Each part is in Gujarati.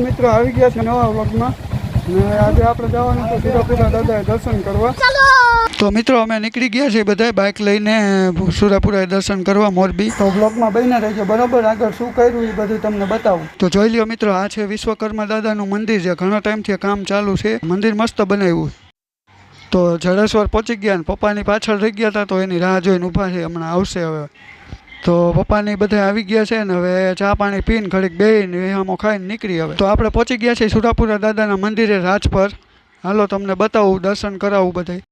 મિત્રો આવી ગયા છે નવા વ્લોગમાં અને આજે આપણે જવાનું છે સુરાપુરા દાદાએ દર્શન કરવા। તો મિત્રો અમે નીકળી ગયા છે બધા બાઇક લઈને સુરાપુરા દર્શન કરવા મોરબી। તો વ્લોગમાં બન્યા રહેજો બરાબર, આગળ શું કર્યું એ બધું તમને બતાવું। તો જોઈ લ્યો મિત્રો, આ છે વિશ્વકર્મા દાદાનું મંદિર છે, ઘણા ટાઈમથી કામ ચાલુ છે, મંદિર મસ્ત બનાવ્યું। તો જડેશ્વર પહોંચી ગયા ને પપ્પાની પાછળ રહી ગયા હતા તો એની રાહ જોઈને ઊભા છે, હમણાં આવશે હવે। તો પપ્પાની બધા આવી ગયા છે ને હવે ચા પાણી પીને ઘડીક બેહીને વિહામો ખાઈને નીકળી હવે। તો આપણે પહોંચી ગયા છીએ સુરાપુરા દાદાના મંદિરે રાજ પર, હાલો તમને બતાવું, દર્શન કરાવું બધાય।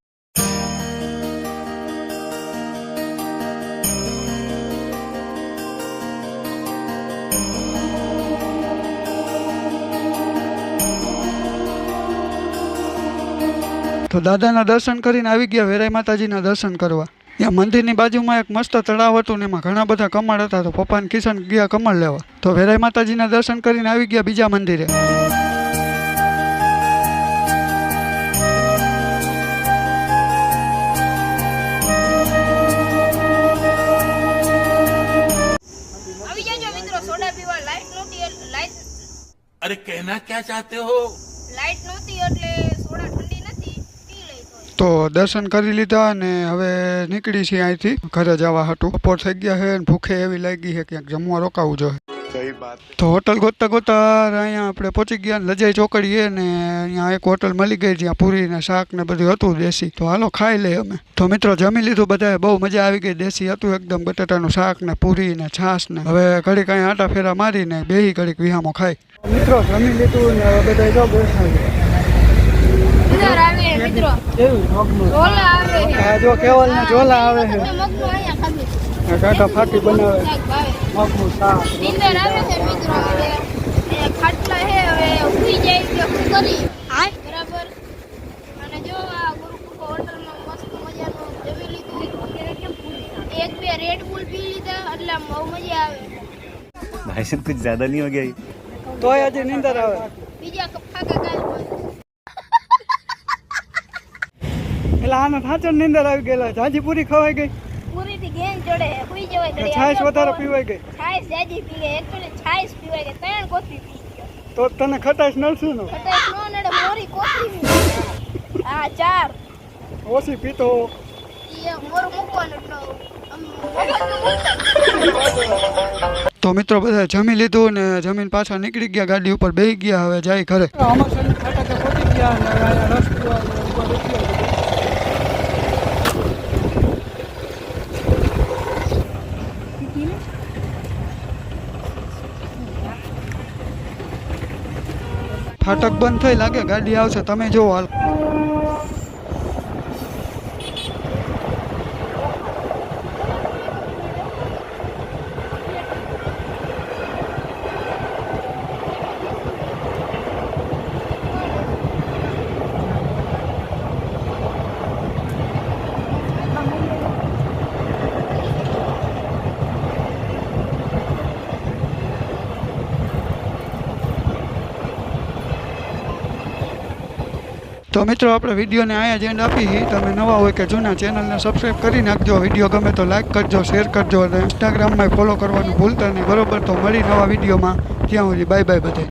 તો દાદાના દર્શન કરીને આવી ગયા વેરાઈ માતાજીના દર્શન કરવા। ત્યાં મંદિરની બાજુમાં એક મસ્ત તળાવ હતું ને એમાં ઘણા બધા કમળ હતા, તો પપ્પાને કિશન ગયા કમળ લેવા। તો વેરાઈ માતાજીના દર્શન કરીને આવી ગયા બીજા મંદિરે। अरे कहना क्या चाहते हो? लाइट नहोती એટલે સોડા ઠંડી નથી, પી લઈ તો। તો દર્શન કરી લીધા અને હવે નીકળી છીએ અહીંથી ઘરે જવા હતું। બપોર થઈ ગયા છે અને ભૂખે એવી લાગી છે, ક્યાંક જમવા રોકાવું જોઈએ। सही बात। તો હોટલ ગોતતા ગોતતા અહીંયા આપણે પહોંચી ગયા લજાઈ ચોકડીએ ને અહીંયા એક હોટલ મળી ગઈ જ્યાં પૂરી ને શાક ને બધું હતું દેશી। તો હાલો ખાઈ લઈએ અમે। તો મિત્રો જમી લીધું બધાએ, બહુ મજા આવી ગઈ, દેશી હતું એકદમ, બટાટાનું શાક ને પૂરી ને છાશ ને। હવે ઘડીક અહીંયા આટા ફેરા મારીને બેહી ઘડીક વિહામો ખાઈ। મિત્રો જમી લીધું ને હવે બધા જો બેઠા છે। ઇધર આવે મિત્રો, કેવું મગનું ઝોલા આવે છે, આ જો કેવલ ને ઝોલા આવે છે, મગનું અહીંયા ખાધી આ કાકા ફાટી બનાવે શાક ભાવે, મગનું શાક। ઇધર આવે છે મિત્રો। હવે એ ખાટલા છે, હવે ઉઈ જાય કે શું કરી હા બરાબર। અને જો આ ગુરુકૃપા હોટલમાં મસ્ત મજાનું જમી લીધું, એક બે રેડ બુલ પી લીધા એટલે બહુ મજા આવે। भाई साहब कुछ ज्यादा नहीं हो गया? તોય હજી નીંદર આવે। બીજા ફાકા કાલ એટલે આને સાચો નીંદર આવી ગયેલા, જાજી પૂરી ખવાઈ ગઈ, પૂરી થી ગેન ચડે, હુઈ જવાય ઘડી। છાશ વધારે પીવાઈ ગઈ, છાશ જાજી પી ગઈ, એકચુઅલી છાશ પીવાય ગઈ, ત્રણ કોથળી પી ગયો। તો તને ખટાશ નડશું ને ખટાશ નો નડે, મોરી કોથળી હા ચાર ઓછી પીતો। ઈ મોર મૂકવાનું તો તો મિત્રો બધા જમી લીધું ને જમીન પાછા નીકળી ગયા, ગાડી ઉપર બેસી ગયા, હવે જાય ઘરે। અમરસરની ફાટકે પહોંચી ગયા અને અહીંયા રસ પીવા ઉપર બેસી ગયા। ફાટક બંધ થઈ લાગે, ગાડી આવશે, તમે જોવો હાલ। તો મિત્રો આપણે વિડીયોને અહીંયા જ એન્ડ આપી। તમે નવા હોય કે જૂના, ચેનલને સબસ્ક્રાઈબ કરી નાખજો, વિડીયો ગમે તો લાઈક કરજો, શેર કરજો અને ઇન્સ્ટાગ્રામમાં ફોલો કરવાનું ભૂલતા નહીં, બરોબર? તો મળી નવા વિડીયોમાં, ત્યાં સુધી બાય બાય બધે।